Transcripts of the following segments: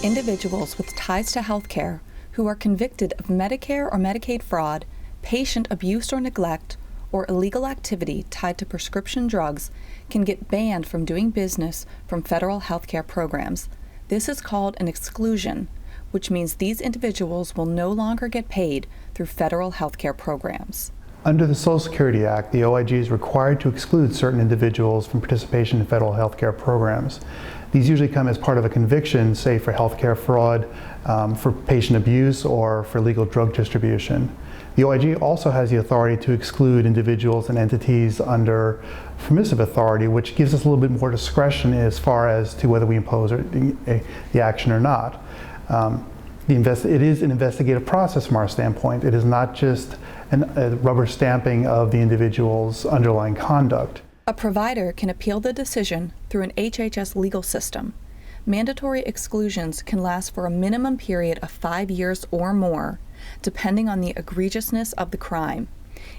Individuals with ties to healthcare who are convicted of Medicare or Medicaid fraud, patient abuse or neglect, or illegal activity tied to prescription drugs can get banned from doing business from federal healthcare programs. This is called an exclusion, which means these individuals will no longer get paid through federal healthcare programs. Under the Social Security Act, the OIG is required to exclude certain individuals from participation in federal healthcare programs. These usually come as part of a conviction, say for healthcare fraud, for patient abuse, or for illegal drug distribution. The OIG also has the authority to exclude individuals and entities under permissive authority, which gives us a little bit more discretion as far as to whether we impose the action or not. It is an investigative process from our standpoint. It is not just a rubber stamping of the individual's underlying conduct. A provider can appeal the decision through an HHS legal system. Mandatory exclusions can last for a minimum period of 5 years or more, depending on the egregiousness of the crime.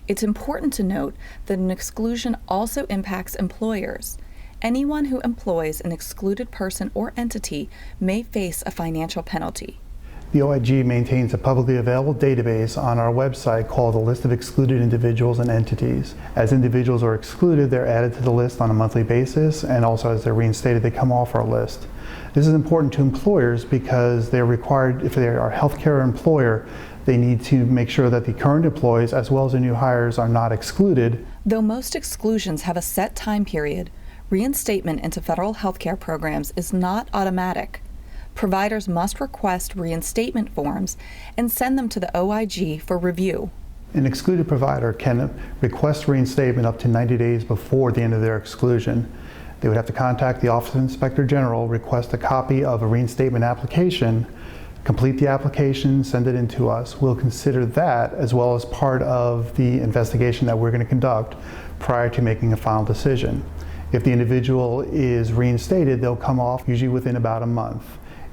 It's important to note that an exclusion also impacts employers. Anyone who employs an excluded person or entity may face a financial penalty. The OIG maintains a publicly available database on our website called the List of Excluded Individuals and Entities. As individuals are excluded, they're added to the list on a monthly basis, and also as they're reinstated, they come off our list. This is important to employers because they're required, if they are a healthcare employer, they need to make sure that the current employees as well as the new hires are not excluded. Though most exclusions have a set time period, reinstatement into federal healthcare programs is not automatic. Providers must request reinstatement forms and send them to the OIG for review. An excluded provider can request reinstatement up to 90 days before the end of their exclusion. They would have to contact the Office of Inspector General, request a copy of a reinstatement application, complete the application, send it in to us. We'll consider that as well as part of the investigation that we're going to conduct prior to making a final decision. If the individual is reinstated, they'll come off usually within about a month.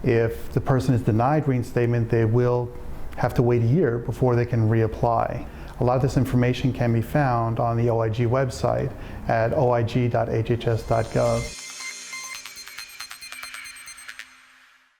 If the person is denied reinstatement, they will have to wait a year before they can reapply. A lot of this information can be found on the OIG website at oig.hhs.gov.